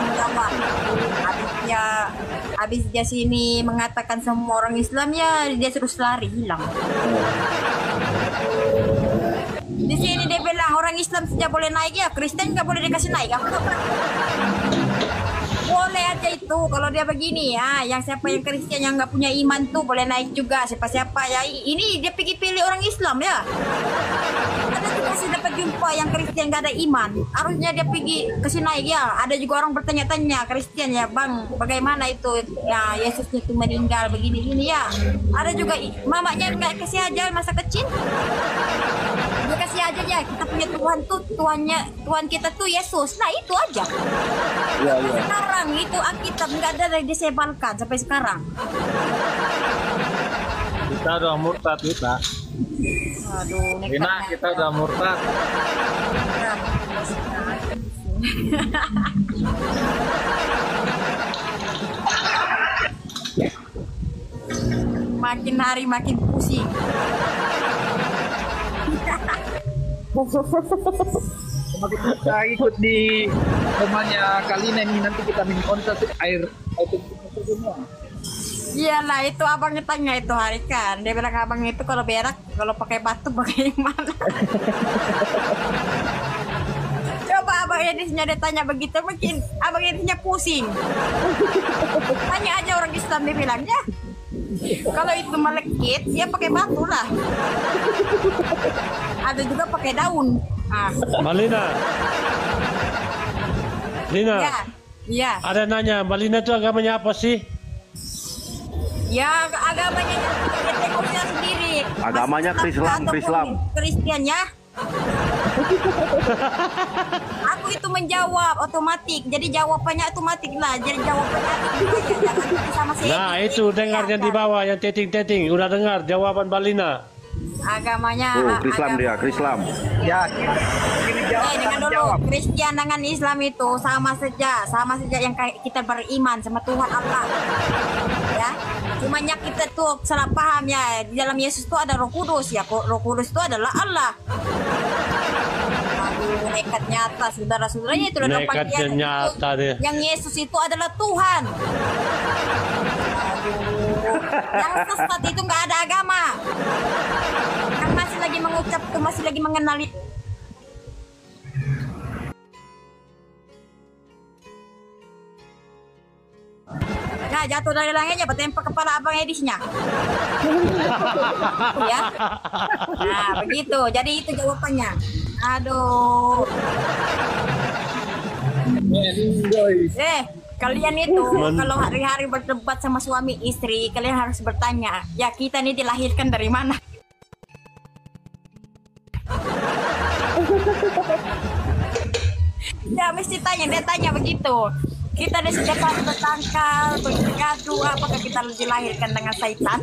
habis dia sini mengatakan semua orang Islam ya dia terus lari hilang. Di sini dia bilang orang Islam saja boleh naik ya, Kristen nggak boleh dikasih naik. Boleh aja itu kalau dia begini ya, yang siapa yang Kristen yang nggak punya iman tuh boleh naik juga, siapa-siapa ya. Ini dia pilih orang Islam ya. Ada juga sih dapat jumpa yang Kristen nggak ada iman, harusnya dia pergi ke naik ya. Ada juga orang bertanya-tanya Kristen ya, Bang, bagaimana itu ya Yesusnya itu meninggal begini-gini ya. Ada juga mamanya nggak kasih aja masa kecil. Dia kasih aja ya, kita punya Tuhan tuh, Tuhan kita tuh Yesus. Nah itu aja. Ya. Sekarang itu Alkitab nggak ada yang disebalkan sampai sekarang. Kita udah murtad kita. Aduh, Rina, kita udah murtad. Makin hari makin pusing. Kita ikut di rumahnya Kalina nih, nanti kita minum air semua. Iyalah, itu abangnya tanya itu hari kan. Dia bilang abang itu kalau berak, kalau pakai batu bagaimana? Coba abang Edisnya dia tanya begitu, mungkin abang Edisnya pusing. Tanya aja orang Islam, dia bilangnya kalau itu melekit, dia pakai batu lah. Ada juga pakai daun. Malina. Lina. Iya. Ada nanya, Malina itu agamanya apa sih? Ya agamanya dia sendiri. Agamanya Krislam. Kristen ya. Aku itu menjawab otomatis, jadi jawabannya otomatis lah. Jadi jawabannya sama saya. Nah itu dengarnya di bawah yang teting-teting, udah dengar jawaban Balina. Agamanya Krislam. Ya, dengan dulu Kristen dengan Islam itu sama saja yang kayak kita beriman sama Tuhan Allah. Ya, cumanya kita tuh salah paham ya, di dalam Yesus itu ada Roh Kudus ya, Roh Kudus itu adalah Allah. Aduh, nekat nyata saudara-saudaranya itu udah nekatnya nyata deh. Yang Yesus itu adalah Tuhan. Yang sesat itu nggak ada agama, ucap tuh masih lagi mengenali. Nah, jatuh dari langitnya bertempa kepala abang Edisnya. Ya. Nah, begitu. Jadi itu jawabannya. Aduh. Kalian itu kalau hari-hari berdebat sama suami istri, kalian harus bertanya, ya kita ini dilahirkan dari mana? Ya mesti tanya, dia tanya begitu. Kita di sejak bertangkal, bergaduh, apakah kita dilahirkan dengan syaitan?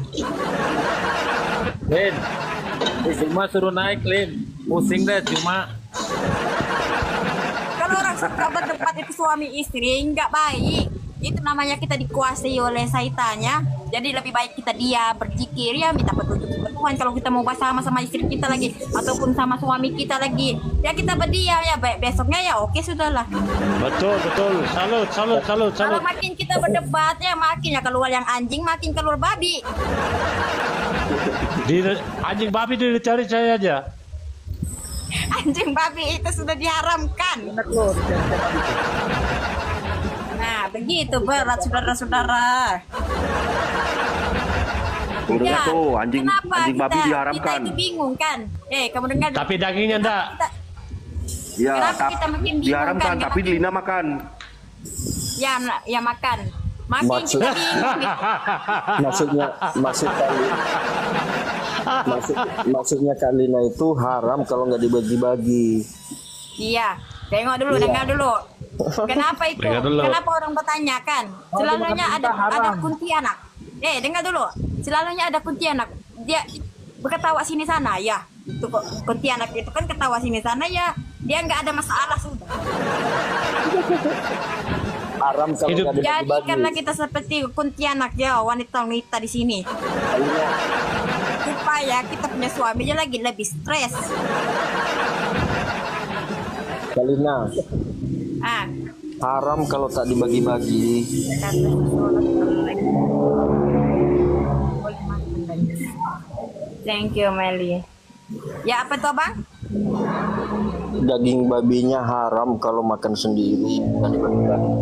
Lin, cuma suruh naik, Lin. Pusing deh cuma. Kalau orang suka berdebat itu suami istri, nggak baik. Itu namanya kita dikuasai oleh syaitannya. Jadi lebih baik kita diam, berzikir, ya minta petunjuk kepada Tuhan. Kalau kita mau bahas sama istri kita lagi, ataupun sama suami kita lagi, ya kita berdiam ya. Besoknya ya oke sudahlah. Betul. Salut. Kalau makin kita berdebat ya makin ya keluar yang anjing, makin keluar babi. Anjing babi itu dicari saya aja. Anjing babi itu sudah diharamkan. Nah begitu berat saudara-saudara. Udah tuh anjing babi diharamkan. Kita itu bingung kan? Kamu dengar? Tapi dagingnya enggak. Ya, Kenapa kita makin bingung diharamkan, kan? tapi Lina makan. Ya makan. Makin kita bingung. Maksudnya Kalina itu haram kalau nggak dibagi-bagi. Iya, dengar dulu. Kenapa itu? Kenapa orang bertanya kan? Selalunya ada kuntilanak. Dengar dulu. Selalunya ada kuntilanak. Dia berketawa sini sana ya. Itu kuntilanak itu kan ketawa sini sana ya. Dia nggak ada masalah sudah. Haram kalau nggak dibagi-bagi. Jadi karena kita seperti kuntilanak ya, wanita-wanita di sini. Supaya kita punya suaminya lagi lebih stres. Kalina. Haram kalau tak dibagi-bagi. Thank you Meli. Ya apa tuh bang? Daging babinya haram kalau makan sendiri, bukan dibagi-bagi.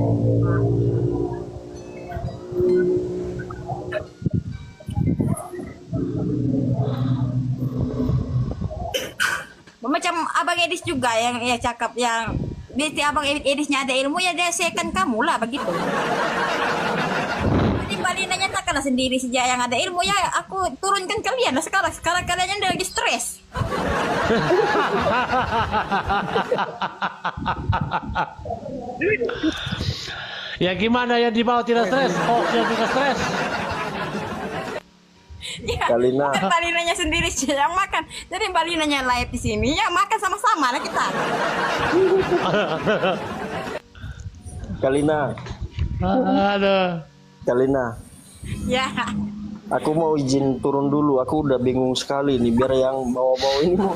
Macam abang Edis juga yang ya cakap yang di abang Edisnya ada ilmu ya dia sekan kamu lah begitu. Jadi Balina nyatakanlah sendiri sejak yang ada ilmu ya aku turunkan kalian lah sekarang kalian yang lagi stres. Ya gimana yang di bawah tidak stres? Oh yang juga stres. Ya, Kalina. bukan Balinanya sendiri sih yang makan. Jadi Balinanya live di sini ya makan sama-sama lah kita. Kalina. Aduh. Kalina. Ya. Aku mau izin turun dulu. Aku udah bingung sekali nih biar yang bawa-bawa ini mau.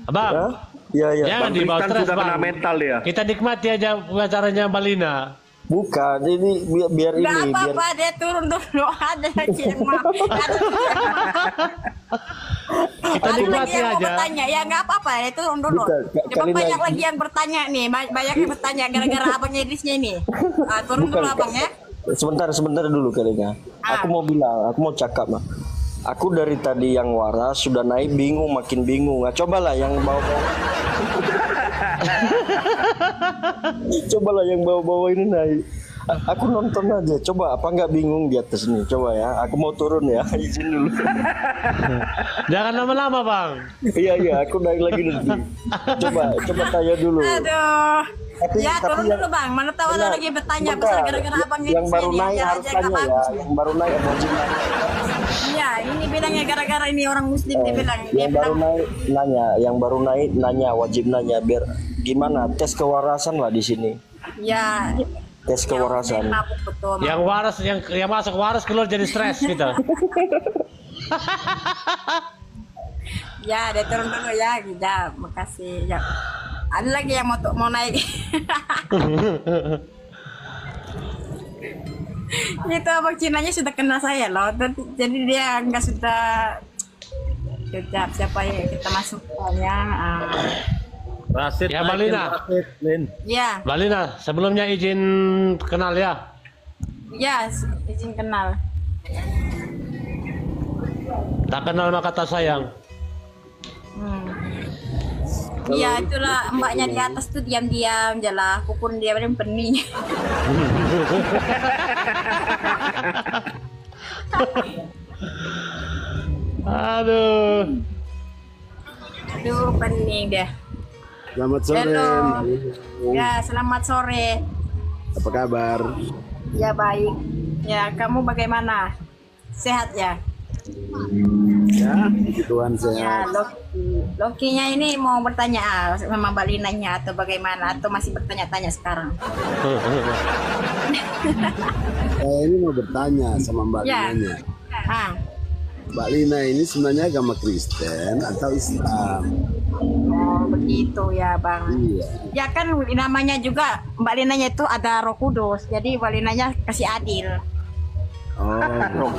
Abang. Iya. Jangan dibawa stres sudah kena bang. mental ya. Kita nikmati aja acaranya Balina. Bukan, ini biar Gak ini apa-apa dia turun dulu ada lagi yang mau. Kita Ada lagi nikmati yang mau aja. bertanya ya nggak apa-apa ya turun dulu. Bukan, Coba kali banyak lagi. lagi yang bertanya nih, banyak yang bertanya gara-gara abang Edisnya ini. Turun dulu abang ya. sebentar dulu Kalina. Aku mau bilang, aku mau cakap mah. Aku dari tadi yang waras sudah naik bingung, makin bingung. Nah, cobalah yang bawa-bawa. Cobalah yang bawa-bawa ini naik. Aku nonton aja. Coba apa nggak bingung di atas nih? Coba ya. Aku mau turun ya. Izin dulu. Jangan lama-lama bang. Iya. Aku naik lagi nanti. Coba tanya dulu. Aduh. Tapi Turun yang- dulu bang. Mana tahu ada lagi bertanya Bentar. besar gara-gara abang yang Edisnya baru ini, naik ajar harus aja tanya nggak ya. bagus. Yang baru naik wajib nanya. Iya, ini bilangnya gara-gara ini orang Muslim dia bilang. Yang baru naik nanya, yang baru naik nanya, wajib nanya biar gimana tes kewarasan lah di sini. Ya. Tes kewarasan. Mabuk betul. Yang waras, yang masuk waras keluar jadi stres kita. Ya, dia turun dulu ya, Gida. Makasih. Ya. Ada lagi yang mau naik. Itu abang Cinanya sudah kenal saya loh. Jadi dia nggak sudah kejap siapa ya kita masukkannya. Rasid Ya, naikin Malina. Rasid, Lin. Ya, Mbak Lina, sebelumnya izin kenal ya. ya izin kenal. Tak kenal maka tak sayang. Iya itulah mbaknya di atas tuh diam-diam jalan. Aku pun dia paling pening. Aduh. Aduh pening deh. Selamat sore. Halo. Ya selamat sore. Apa kabar? Ya baik. Ya kamu bagaimana? Sehat ya? Ya, puji Tuhan Ya sehat. Lokinya ini mau bertanya sama Mbak Linanya atau bagaimana? Atau masih bertanya-tanya sekarang? Saya ini mau bertanya sama Mbak Ya. Linanya. Ah, Mbak Lina ini sebenarnya agama Kristen atau Islam? oh begitu ya Bang. Iya. Ya kan namanya juga Mbak Linanya itu ada Roh Kudus. Jadi Mbak Linanya kasih adil. Oh. Bang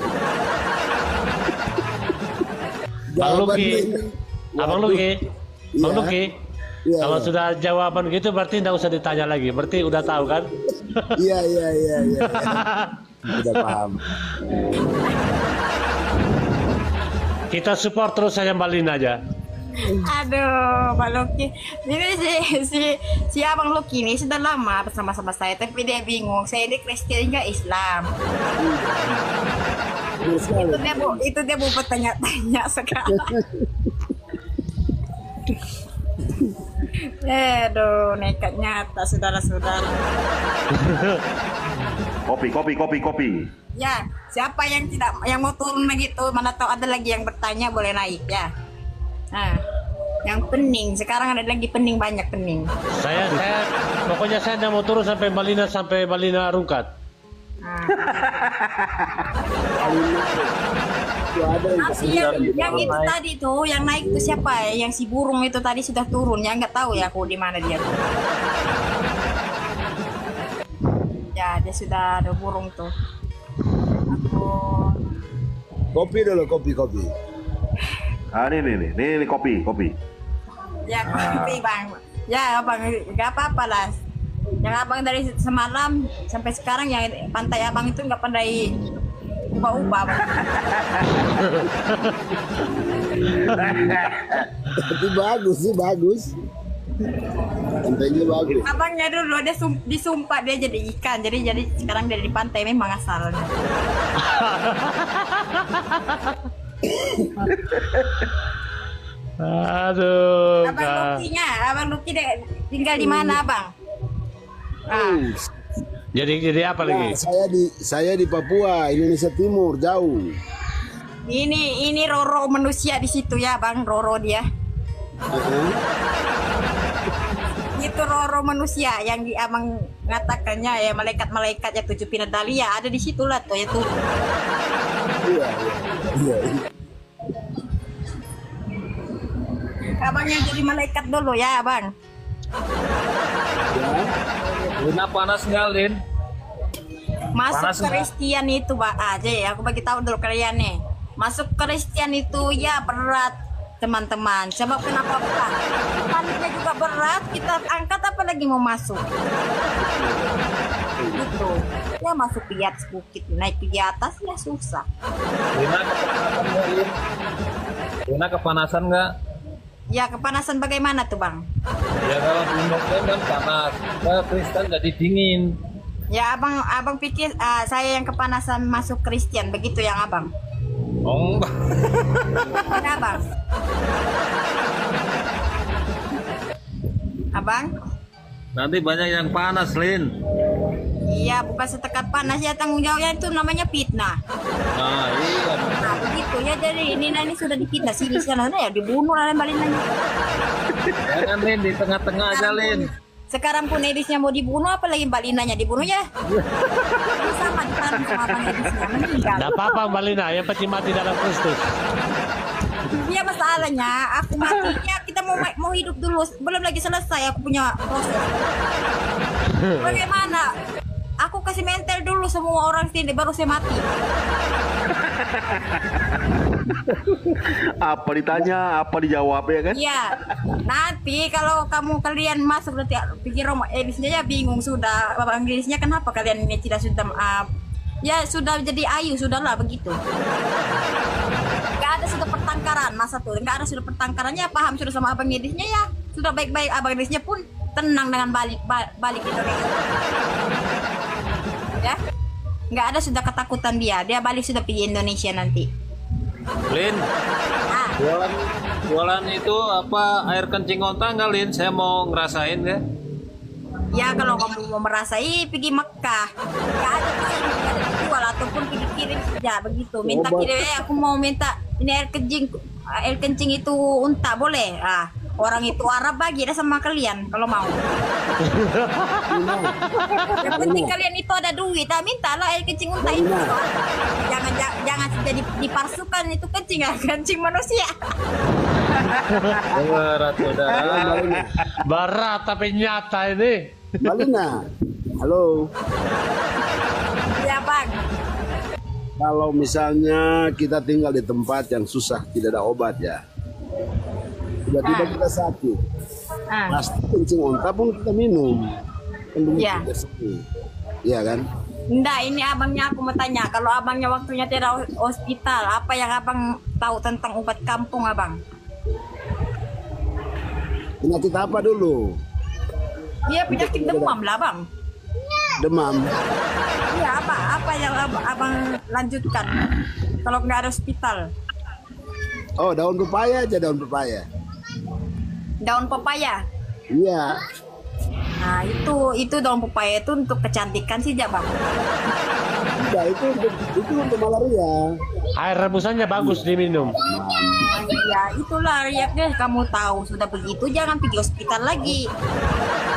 Jawaban Luki, ini- Abang Luki, Bang Iya. Luki. Iya, Kalau iya. sudah jawaban gitu berarti tidak usah ditanya lagi. Berarti udah tahu kan? Iya. Udah paham. Kita support terus saya Mbak Lina aja. Aduh, Pak Luki. Ini si Abang Luki ini sudah lama bersama-sama saya, tapi dia bingung. Saya ini Kristen enggak Islam. Betul sekali. Itu dia mau bertanya-tanya sekarang. Aduh, nekat nyata saudara-saudara. Kopi. Ya, siapa yang mau turun lagi tuh? Mana tahu ada lagi yang bertanya boleh naik ya. Nah, yang pening sekarang ada lagi pening banyak pening. Saya pokoknya saya tidak mau turun sampai Mbak Lina rungkat. Itu ada yang Masih yang itu tadi tuh, yang naik tuh siapa ya? Yang si burung itu tadi sudah turun, ya nggak tahu ya aku di mana dia tuh. Ya, dia sudah ada burung tuh. Aku kopi dulu, kopi. Ini kopi. ya kopi Bang. Ya Abang, nggak apa-apa lah. Yang Abang dari semalam sampai sekarang yang pantai Abang itu nggak pandai ubah-ubah Bang. Tapi bagus. Pantainya bagus. Abangnya dulu dia disumpah dia jadi ikan, jadi sekarang dia di pantai memang asalnya. Aduh. Abang Luki tinggal di mana Abang? Jadi apa lagi? Saya di Papua, Indonesia Timur, jauh. Ini Roro manusia di situ ya Bang, Roro dia. Itu Roro manusia yang di Abang ngatakannya ya malaikat-malaikat ya 7 Pinadalia ada di situ lah tuh ya tuh. Iya. Abang yang jadi malaikat dulu ya Abang. Lina panas nggak, Lin? Masuk Panas nggak? Kristen itu Pak aja ya, aku bagi tahu dulu kalian nih. Masuk Kristen itu ya berat teman-teman. Sebab kenapa berat? Paniknya juga berat, kita angkat apa lagi mau masuk? Gitu. Ya masuk di atas bukit, naik di atas ya susah. Lina kepanasan nggak? Ya kepanasan bagaimana tuh Bang? Ya kalau di Muslim kan panas, kalau Kristen jadi dingin. Ya abang pikir saya yang kepanasan masuk Kristen begitu yang Abang? Oh enggak. Ada Abang? Abang? Nanti banyak yang panas, Lin. Iya bukan setekat panas ya, tanggung jawabnya itu namanya fitnah. Nah iya. Nah begitu ya, jadi ini sudah difitnah sini sana ya dibunuh oleh balinanya. Jangan, Lin, di tengah-tengah aja, Lin. Sekarang pun Edisnya mau dibunuh, apalagi Mbak Linanya dibunuh ya. Ini sama ditanam sama Bang Edisnya meninggal. Tidak apa-apa Mbak Lina, yang penting mati dalam Kristus. Iya masalahnya aku matinya kita mau hidup dulu, belum lagi selesai aku punya proses. Bagaimana? aku kasih mental dulu semua orang sini baru saya mati. Apa ditanya, apa dijawab ya kan? Iya. Nanti kalau kalian masuk nanti pikir Inggrisnya ya bingung sudah. Bapak Inggrisnya kenapa kalian ini tidak sudah ya sudah jadi ayu sudahlah begitu. Gak ada sudah pertengkaran masa tuh. Gak ada sudah pertengkarannya paham sudah sama abang Inggrisnya ya. Sudah baik-baik abang Inggrisnya pun tenang dengan balik Indonesia. Ya. Nggak ada sudah ketakutan dia balik sudah pergi Indonesia nanti. Lin, jualan itu apa air kencing onta nggak Lin? Saya mau ngerasain ya. Ya kalau kamu mau merasai pergi Mekah. Nggak ada jual ataupun pergi kirim saja begitu. Minta kirim aku mau minta ini air kencing itu unta boleh. Orang itu Arab bagi ada sama kalian kalau mau. Yang penting kalian itu ada duit, mintalah air kencing unta itu. Jangan jadi dipalsukan itu kencing manusia. Berat saudara. Barat tapi nyata ini. Malina, halo. Ya bang. Kalau misalnya kita tinggal di tempat yang susah, tidak ada obat ya. Tiba-tiba kita sakit. Pasti kencing unta pun kita minum. Iya. Iya kan? Enggak, ini abangnya aku mau tanya. Kalau abangnya waktunya tidak hospital, apa yang abang tahu tentang obat kampung abang? Penyakit apa dulu? Iya penyakit demam lah bang. Demam. Iya apa yang abang lanjutkan kalau nggak ada hospital? Oh daun pepaya aja daun pepaya. Daun pepaya. Iya. Nah itu daun pepaya itu untuk kecantikan sih bang. Tidak itu untuk malaria. Air rebusannya bagus diminum. Ya itulah riaknya kamu tahu sudah begitu jangan pergi hospital lagi.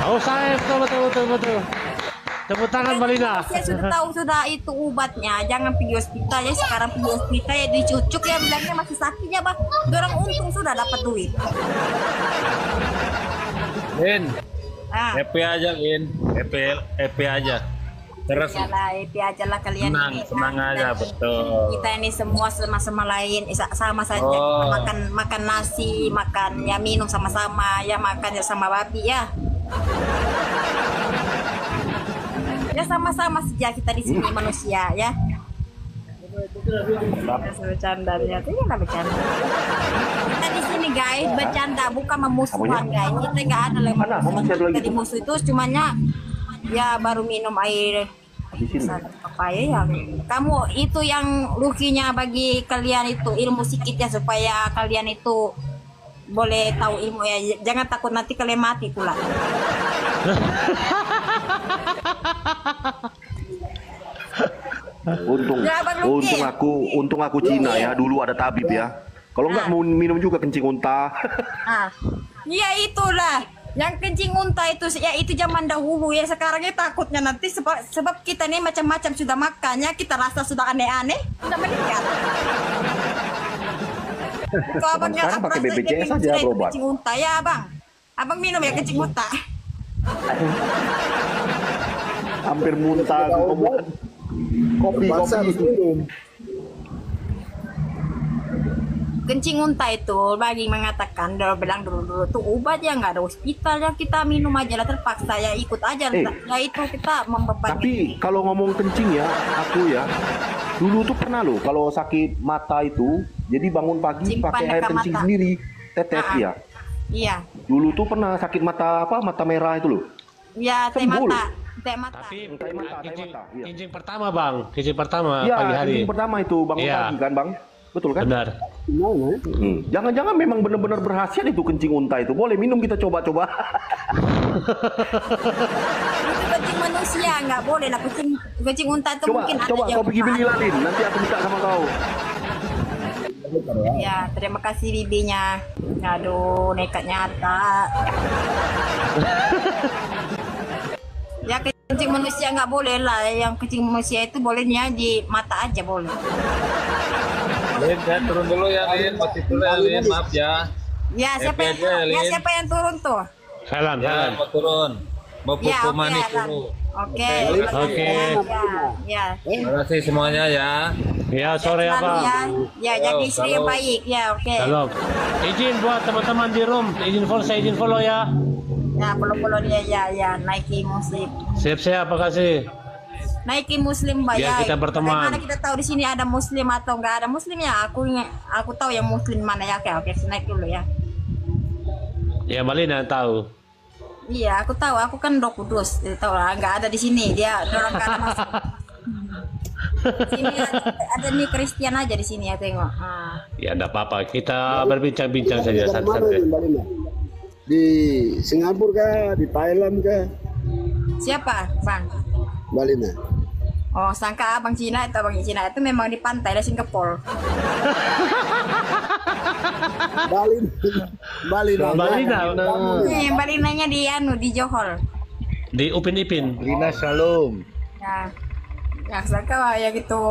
Oh saya betul. Tepuk tangan Malina. Saya sudah tahu sudah itu obatnya. Jangan pergi hospital ya. Sekarang pergi hospital ya dicucuk ya bilangnya masih sakit ya bang. Dorang untung sudah dapat duit. Lin, happy aja Lin, happy aja. Terus happy aja lah kalian ini. Senang aja betul. Kita ini semua sama-sama lain sama saja. Makan nasi, makan ya minum sama-sama ya makan ya sama babi ya. Ya sama-sama saja kita di sini manusia ya. Bercandanya itu ya bercanda. Kita di sini guys bercanda bukan memusuhan guys. Kita nggak ada lagi kita di musuh itu cumanya ya baru minum air papaya ya. Kamu itu yang ruginya bagi kalian itu ilmu sedikit ya supaya kalian itu boleh tahu ilmu ya. Jangan takut nanti kalian mati pula. Untung aku Cina ya, dulu ada tabib ya. Kalau enggak mau minum juga kencing unta. Ya itulah yang kencing unta itu ya itu zaman dahulu ya. Sekarangnya takutnya nanti sebab kita nih macam-macam sudah makannya kita rasa sudah aneh-aneh sudah meninggal. Kalau abangnya sekarang pakai BPJS saja berobat. Kencing unta ya abang minum ya kencing unta. Hampir muntah kopi. Kencing unta itu bagi mengatakan bilang dulu tuh obat ya nggak ada hospital ya kita minum aja lah terpaksa ya ikut aja ya itu kita membeban. Tapi kalau ngomong kencing ya aku ya dulu tuh pernah loh kalau sakit mata itu jadi bangun pagi pakai air kencing sendiri tetes ya. Iya. Dulu tuh pernah sakit mata mata merah itu loh. Ya teh mata. Tapi kencing pertama bang, kencing pertama ya, pagi hari. Kencing pertama itu bangun pagi kan bang, betul kan? Benar. Jangan-jangan memang benar-benar berhasil itu kencing unta itu. Boleh minum kita coba-coba. Itu kencing manusia nggak boleh lah kencing unta itu mungkin ada. Coba kau pergi beli lalin, nanti aku minta sama kau. Ya terima kasih bibinya. Aduh nekat nyata. Ya kencing manusia nggak boleh lah, yang kencing manusia itu bolehnya di mata aja boleh. Lin, saya turun dulu ya Lin, masih dulu ya Lin, maaf ya. Ya siapa yang turun tuh? Jalan. Mau turun, mau pupuk manis dulu. Oke. Oke. Ya. Terima kasih semuanya ya. Ya, sore Selalu Abang. ya. Ya, jadi istri yang baik. Ya, oke. Salam. Izin buat teman-teman di room, izin follow ya. Ya, follow dia ya. Naiki muslim. Siap-siap, makasih. Naiki muslim Biar bayar. kita berteman. Bagaimana kita tahu di sini ada muslim atau enggak ada muslimnya? Aku tahu yang muslim mana ya. Oke, naik dulu ya. Ya, Malina tahu. Iya, aku tahu. Aku kan Roh Kudus. Dia tahu lah, enggak ada di sini. Dia orang nggak ada masuk. Sini ada nih Kristen aja di sini ya, tengok. Ya, enggak apa-apa. Kita berbincang-bincang saja Mana santai-santai. ini, Mbak Lina? Di Singapura kah? Di Thailand kah? Siapa, Bang? Mbak Lina. Oh, sangka Abang Cina itu Abang Cina itu memang di pantai di Singapura. Balina. Balinanya di di Johor. Di Upin Ipin. Lina Shalom. Ya sangka ya gitu.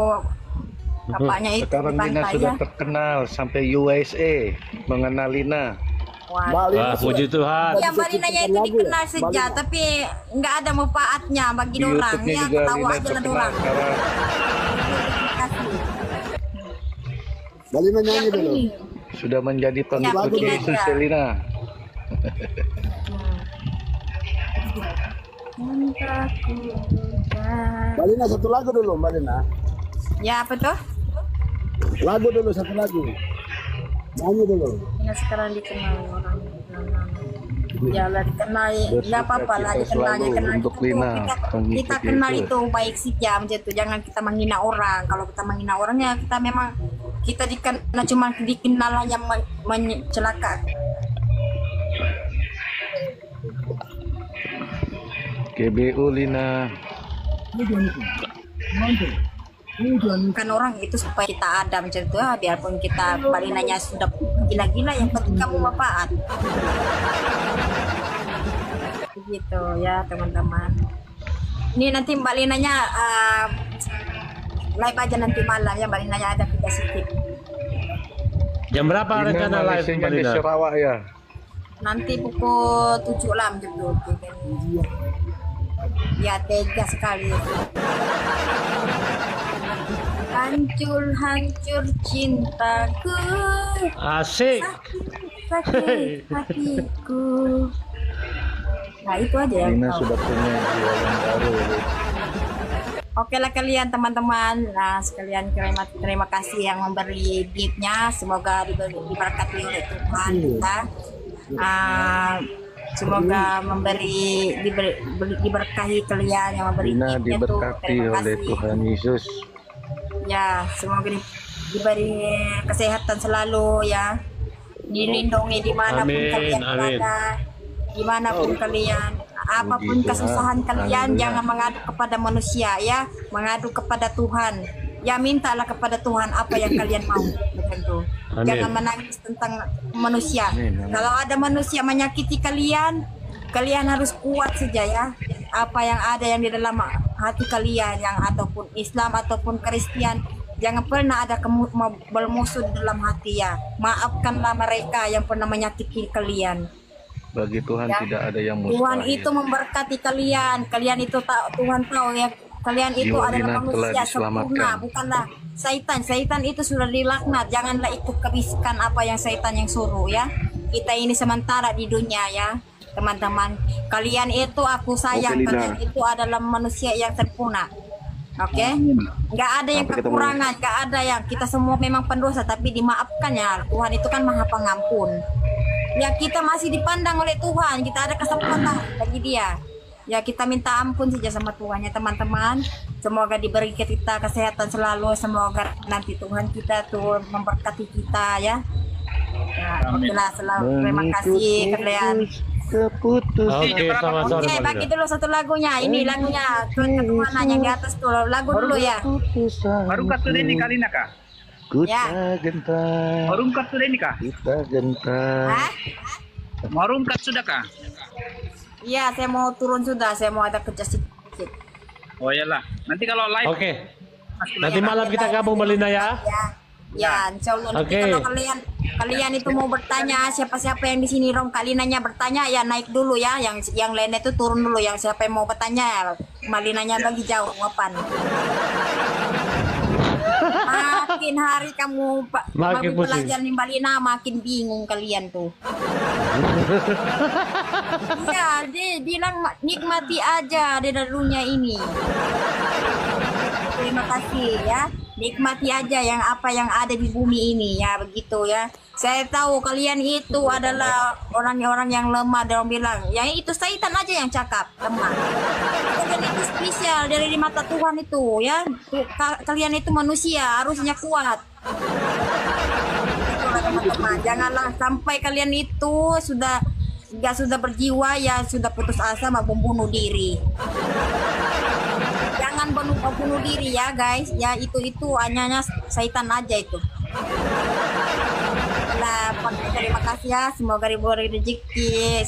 Bapaknya itu Sekarang di Lina pantai sudah ya. terkenal sampai USA mengenal Lina. Wah, puji Tuhan. Ya balinanya itu dikenal sejak, tapi nggak ada manfaatnya bagi Di orang. YouTube-nya Ya juga tahu Lina aja lah terkenal orang. sekarang. Balina nyanyi dulu. Sudah menjadi pengikut Lina Yesus aja. ya, Lina. Balina satu lagu dulu, Mbak Lina. Ya apa tuh? Lagu dulu, satu lagu. Nyanyi dulu. Ya sekarang dikenal orang. Ya lah dikenal, nggak apa-apa lah dikenal untuk itu. Lina, Kita kenal itu baik sih jam itu. Jangan kita menghina orang. Kalau kita menghina orangnya kita memang kita dikenal cuma dikenal hanya mencelaka. GBU Lina. Bukan orang itu supaya kita ada macam itu, biarpun kita balinanya sudah gila-gila yang penting kamu manfaat. Begitu ya teman-teman. Ini nanti Mbak Linanya live aja nanti malam ya, Mbak Linanya ada tiga sedikit. Jam berapa Lina rencana live Malaysianya Mbak di Lina? Sarawak ya. Nanti pukul 7 lah jam 2. Ya tega sekali. Hancur cintaku. Asik. Sakit hatiku. Nah itu aja ya. Lina sudah punya jiwa yang baru. Oke lah kalian teman-teman. Nah sekalian terima kasih yang memberi beatnya. Semoga diberkati oleh Tuhan kita. Semoga diberkahi kalian yang memberi Lina beatnya tuh. diberkati Terima oleh kasih. Tuhan Yesus. Ya, semoga diberi kesehatan selalu ya. Dilindungi dimanapun Amin, kalian amin. berada, dimanapun kalian, apapun Puji Tuhan. kesusahan kalian, Haleluya. jangan mengadu kepada manusia ya, mengadu kepada Tuhan. Ya mintalah kepada Tuhan apa yang kalian mau, begitu. Amin. Jangan menangis tentang manusia. Amin, amin. Kalau ada manusia menyakiti kalian, kalian harus kuat saja ya. Apa yang ada yang di dalam hati kalian, yang ataupun Islam ataupun Kristen, jangan pernah ada bermusuh di dalam hati ya. Maafkanlah mereka yang pernah menyakiti kalian. Bagi Tuhan Ya. tidak ada yang Tuhan mustahil. itu memberkati kalian. Kalian itu Tuhan tahu ya. Kalian itu Jiwa adalah Lina telah manusia sempurna, diselamatkan. bukanlah Satan. Satan itu sudah dilaknat. Janganlah ikut kebiskan apa yang Satan yang suruh ya. Kita ini sementara di dunia ya. Teman-teman, kalian itu aku sayang, Oke, Lina. kalian itu adalah manusia yang sempurna. Oke? Nggak ada yang Sampai ketemu. kekurangan, nggak ada yang kita semua memang pendosa tapi dimaafkan ya. Tuhan itu kan Maha Pengampun. Ya kita masih dipandang oleh Tuhan, kita ada kesempatan bagi Dia. Ya kita minta ampun saja sama Tuhan ya teman-teman. Semoga diberi kita kesehatan selalu, semoga nanti Tuhan kita tuh memberkati kita ya. Ya, okelah, selalu terima kasih kalian. Oke, selamat sore. Oke, Mbak bagi Lina. dulu satu lagunya. Ini lagunya ke kemana yang di atas tuh lagu dulu ya. Marungkat sudah ini Kalina kah? Ya. Gentar, Marungkat sudah ini kah? kita gentar. Hah? Marungkat sudah kah? Iya, saya mau turun sudah. Saya mau ada kerja sedikit. Oh iyalah. Nanti kalau live Oke. Nanti malam kita gabung Mbak Lina ya. Ya, insya Allah nanti Oke. kalau kalian itu mau bertanya siapa-siapa yang di sini Rom Kalinanya bertanya ya naik dulu ya, yang lainnya itu turun dulu, yang siapa yang mau bertanya Malinanya bagi jawaban. Makin hari kamu Makin pusing. belajar nih Malina, makin bingung kalian tuh. Iya, dia bilang nikmati aja darunya ini. Terima kasih ya. Nikmati aja yang apa yang ada di bumi ini ya, begitu ya. Saya tahu kalian itu adalah orang-orang yang lemah, dan orang bilang, ya itu syaitan aja yang cakap lemah. Kalian itu spesial dari mata Tuhan itu ya. Kalian itu manusia, harusnya kuat. Itulah teman-teman, janganlah sampai kalian itu sudah berjiwa ya, sudah putus asa mau membunuh diri. Jangan bunuh diri ya guys, ya itu hanya syaitan aja itu. Nah, terima kasih ya, semoga diberi rezeki.